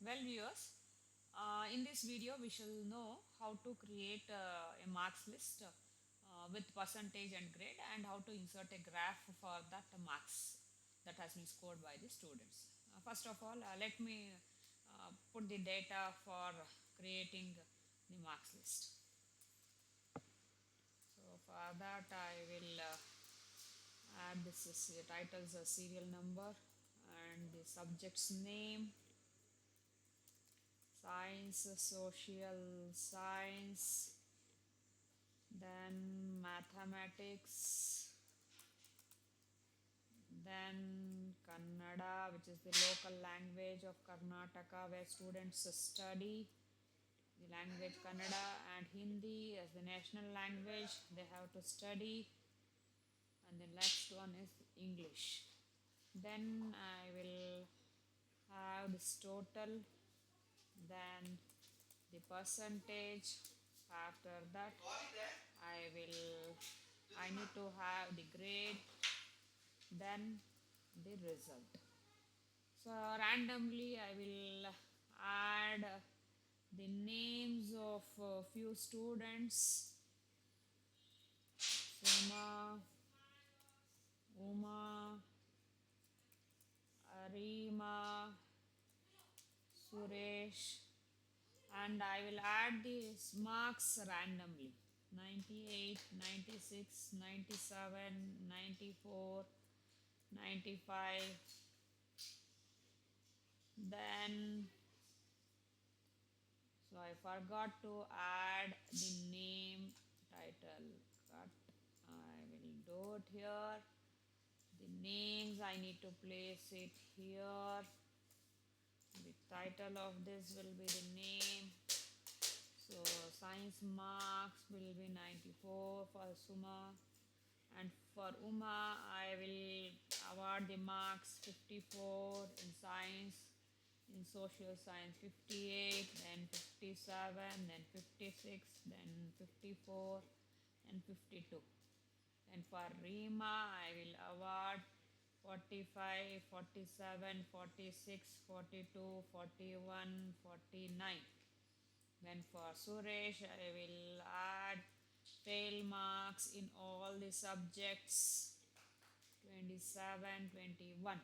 Well, viewers, in this video we shall know how to create a marks list with percentage and grade and how to insert a graph for that marks that has been scored by the students. First of all, let me put the data for creating the marks list. So for that I will add this is titles serial number and the subject's name, science, social science, then mathematics, then Kannada, which is the local language of Karnataka where students study the language Kannada, and Hindi as the national language they have to study, and the next one is English. Then I will have this total, then the percentage. After that I need to have the grade, then the result. So randomly I will add the names of few students: Suma, Uma, Arima, Suresh, and I will add these marks randomly: 98, 96, 97, 94, 95. Then, so I forgot to add the name title. Cut. I will do it here. The names I need to place it here. The title of this will be the name. So science marks will be 94 for Suma, and for Uma I will award the marks 54 in science, in social science 58, then 57, then 56, then 54, and 52. And for Rima I will award 45, 47, 46, 42, 41, 49. Then for Suresh, I will add fail marks in all the subjects 27, 21.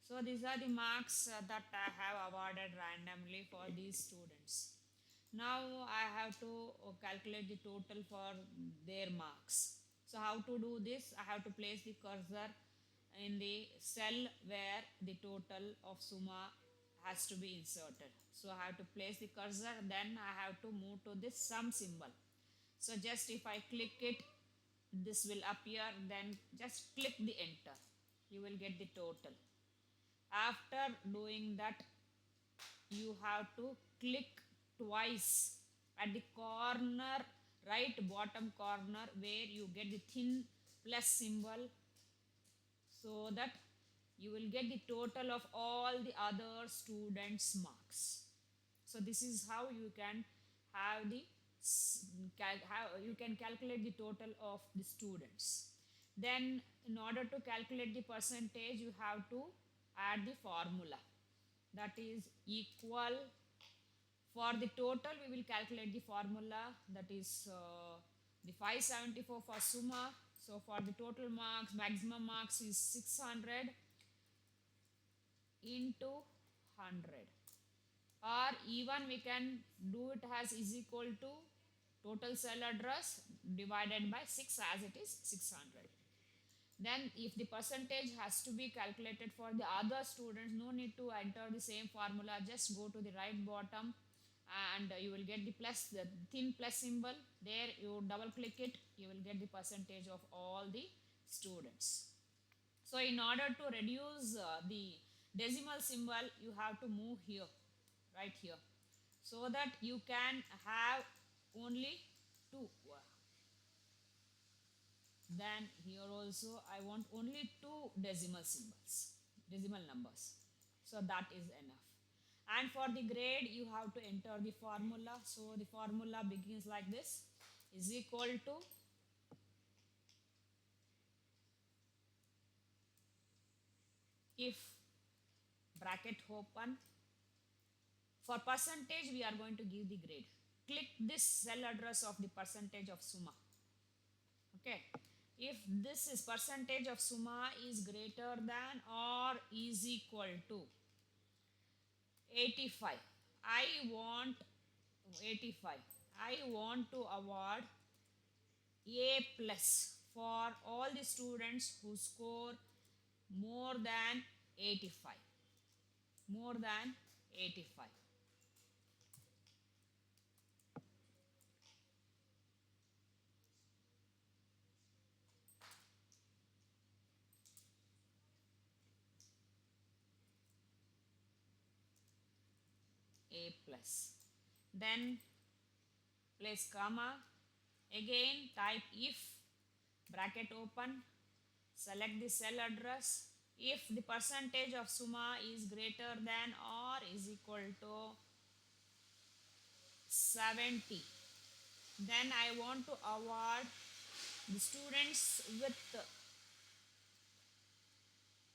So these are the marks that I have awarded randomly for these students. Now I have to calculate the total for their marks. So how to do this? I have to place the cursor in the cell where the total of Suma has to be inserted. So I have to place the cursor, then I have to move to this sum symbol. So just if I click it, this will appear, then just click the enter. You will get the total. After doing that, you have to click twice at the corner, right bottom corner, where you get the thin plus symbol, so that you will get the total of all the other students' marks. So this is how you can have the how you can calculate the total of the students. Then in order to calculate the percentage, you have to add the formula, that is equal. For the total we will calculate the formula, that is the 574 for Suma. So for the total marks, maximum marks is 600 into 100, or even we can do it as is equal to total cell address divided by 6, as it is 600. Then if the percentage has to be calculated for the other students, no need to enter the same formula, just go to the right bottom and you will get the plus, the thin plus symbol. There you double click it, you will get the percentage of all the students. So in order to reduce the decimal symbol, you have to move here, right here, so that you can have only two. Then here also I want only two decimal symbols, decimal numbers. So that is enough. And for the grade, you have to enter the formula. So the formula begins like this: is equal to if bracket open For percentage, we are going to give the grade. Click this cell address of the percentage of Suma. Okay. If this is percentage of Suma is greater than or is equal to 85. I want 85. I want to award A plus for all the students who score more than 85. More than 85. A plus. Then place comma. Again type if, bracket open, select the cell address. If the percentage of Suma is greater than or is equal to 70, then I want to award the students with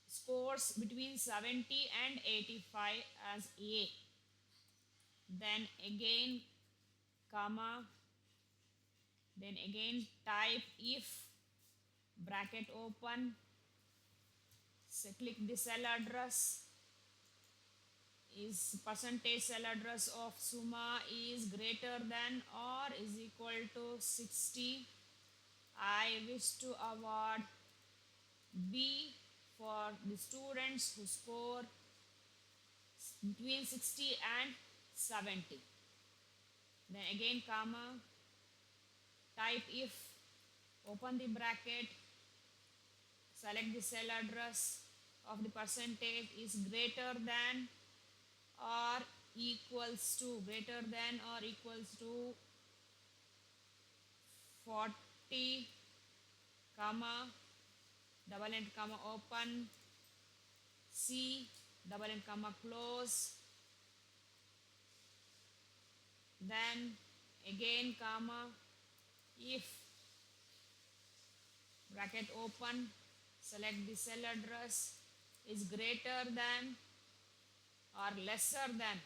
scores between 70 and 85 as A. Then again comma, then again type if, bracket open, so click the cell address. Is percentage cell address of Suma is greater than or is equal to 60. I wish to award B for the students who score between 60 and 70. Then again comma, type if, open the bracket, select the cell address of the percentage is greater than or equals to, greater than or equals to 40, comma, double end comma open, C, double end comma close, then again comma, if, bracket open, select the cell address is greater than or lesser than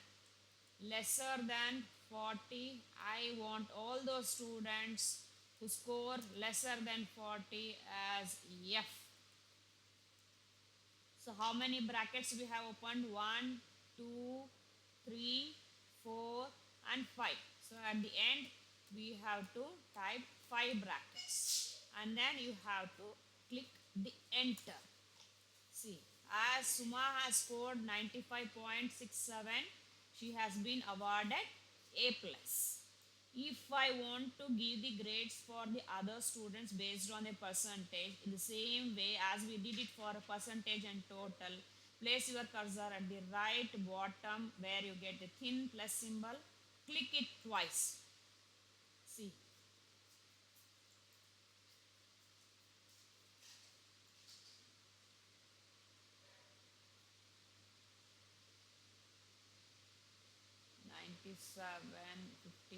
40. I want all those students who score lesser than 40 as F. So how many brackets we have opened? 1, 2, 3, 4 and 5. So at the end we have to type 5 brackets and then you have to click the enter. See, as Suma has scored 95.67, she has been awarded A plus. If I want to give the grades for the other students based on a percentage in the same way as we did it for a percentage and total, place your cursor at the right bottom where you get the thin plus symbol. Click it twice. See. $97.55.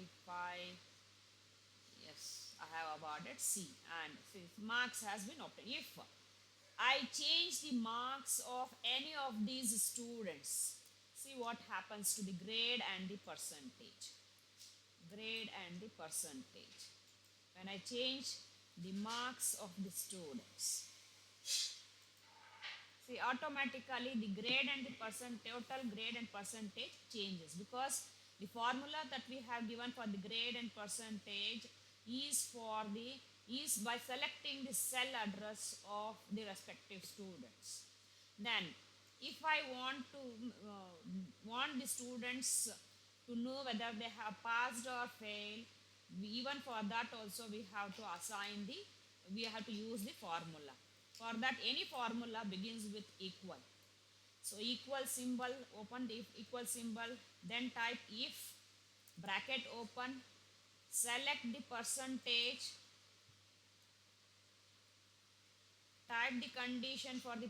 Yes, I have awarded C and marks has been obtained. If I change the marks of any of these students, see what happens to the grade and the percentage. Grade and the percentage. When I change the marks of the students, see automatically the grade and the total grade and percentage changes because the formula that we have given for the grade and percentage is by selecting the cell address of the respective students. Then if I want the students to know whether they have passed or failed, even for that also we have to use the formula. For that, any formula begins with equal. So equal symbol, open the equal symbol, then type if, bracket open, select the percentage, type the condition for the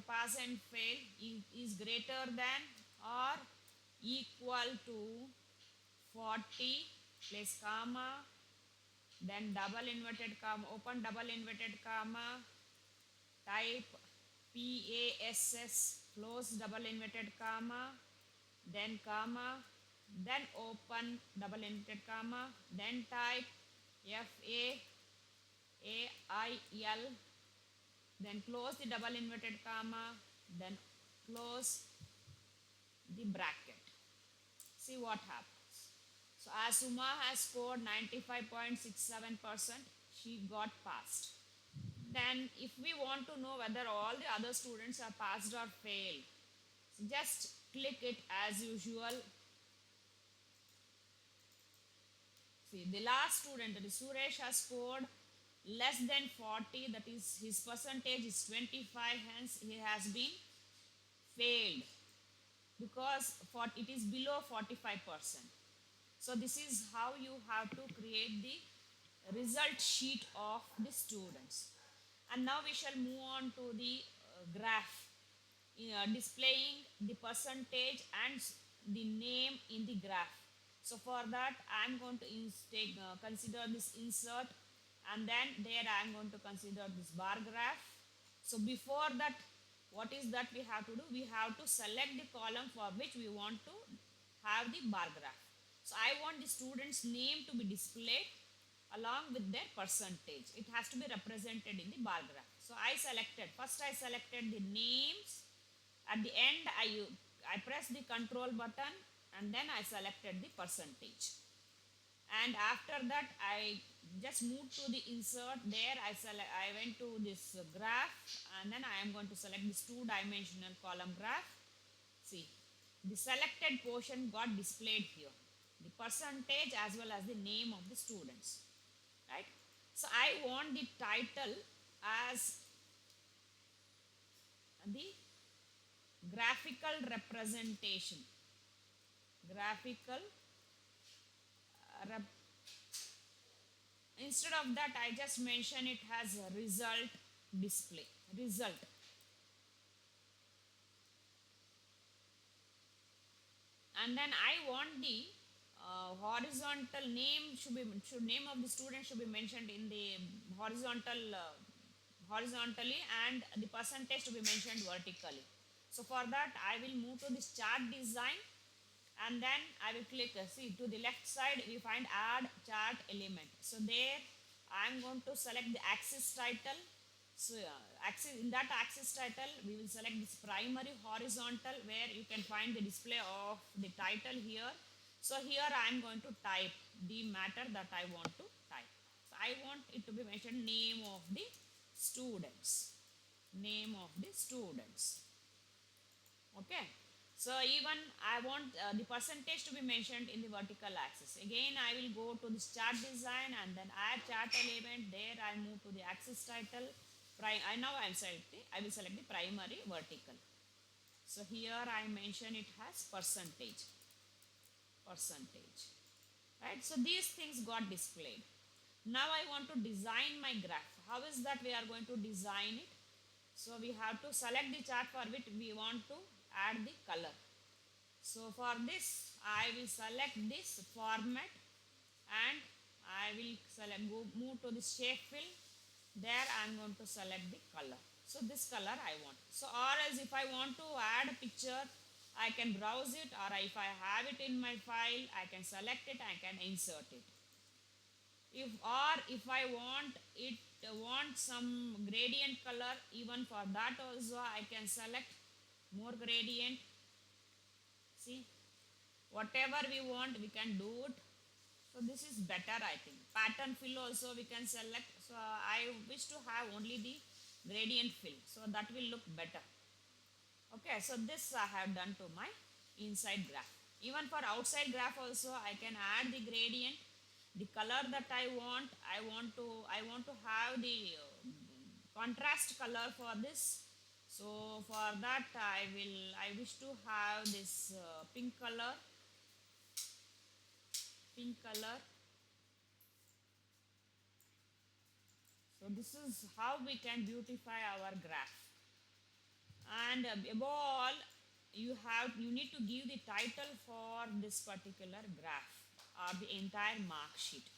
pass and fail is greater than or equal to 40, place comma, then double inverted comma, open double inverted comma, type PASS, close double inverted comma, then comma, then open double inverted comma, then type FAAIL, then close the double inverted comma, then close the bracket. See what happens. So as Uma has scored 95.67%, she got passed. Then if we want to know whether all the other students are passed or failed, just click it as usual. See, the last student, that is Suresh, has scored less than 40, that is his percentage is 25, hence he has been failed because it is below 45%. So this is how you have to create the result sheet of the students. And now we shall move on to the graph, displaying the percentage and the name in the graph. So for that I am going to consider this insert, and then there I am going to consider this bar graph. So before that, what is that we have to do? We have to select the column for which we want to have the bar graph. So I want the student's name to be displayed along with their percentage. It has to be represented in the bar graph. So I selected the names. At the end, I pressed the control button and then I selected the percentage. And after that, I just moved to the insert. There I went to this graph, and then I am going to select this two-dimensional column graph. See, the selected portion got displayed here, the percentage as well as the name of the students, right? So I want the title as the graphical representation. Graphical Instead of that, I just mention it as a result display. Result. And then I want the horizontal name of the student should be mentioned in the horizontally, and the percentage to be mentioned vertically. So for that I will move to this chart design, and then I will click, see, to the left side we find add chart element. So there I am going to select the axis title. So in that axis title we will select this primary horizontal, where you can find the display of the title here. So here I am going to type the matter that I want to type. So I want it to be mentioned name of the students. Name of the students. Okay. So even I want the percentage to be mentioned in the vertical axis. Again I will go to this chart design and then add chart element. There I move to the axis title. I will select the primary vertical. So here I mention it as percentage. Right. So these things got displayed. Now I want to design my graph. How is that we are going to design it? So we have to select the chart for which we want to add the color. So for this I will select this format, and I will move to the shape fill. There I am going to select the color. So this color I want. So or else if I want to add a picture, I can browse it, or if I have it in my file, I can select it, I can insert it. If I want some gradient color, even for that also I can select more gradient. See, whatever we want we can do it. So this is better, I think. Pattern fill also we can select. So I wish to have only the gradient fill, so that will look better. Okay, so this I have done to my inside graph. Even for outside graph also I can add the gradient, the color that I want. I want to have the contrast color for this. So for that I wish to have this pink color. So this is how we can beautify our graph. And above all, you need to give the title for this particular graph or the entire mark sheet.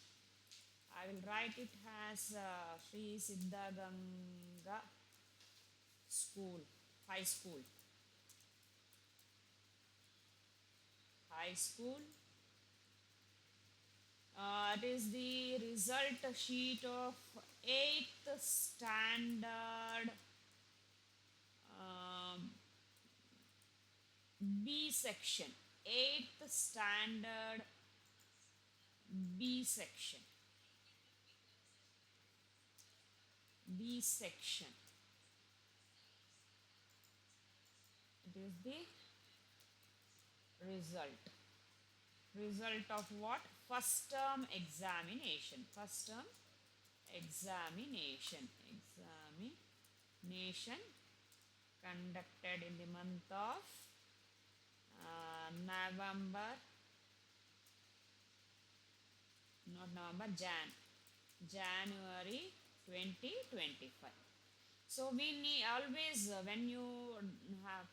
I will write it as Sri Siddhaganga School, High School. high school. It is the result sheet of 8th standard um, B section. 8th standard B section. B section. It is the result. Result of what? First term examination. First term examination. Examination conducted in the month of November, not November, January 2025. So we need always when you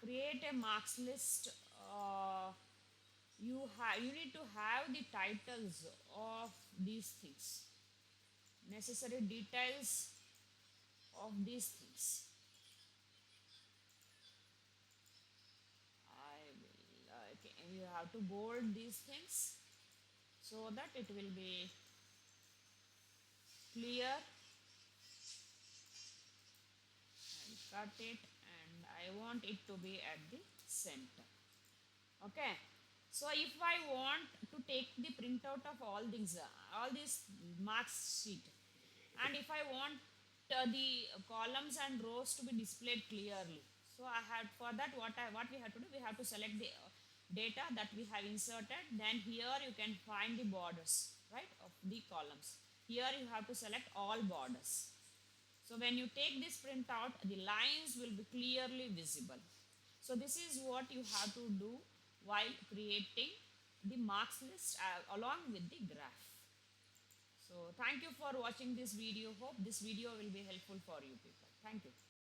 create a marks list, you need to have the titles of these things, necessary details of these things. I will okay, you have to bold these things so that it will be clear. I'll cut it and I want it to be at the center. Okay, so if I want to take the printout of all these marks sheet, and if I want the columns and rows to be displayed clearly, so I had for that what we have to do, we have to select the data that we have inserted. Then here you can find the borders, right, of the columns. Here you have to select all borders. So when you take this printout, the lines will be clearly visible. So this is what you have to do while creating the marks list along with the graph. So thank you for watching this video. Hope this video will be helpful for you people. Thank you.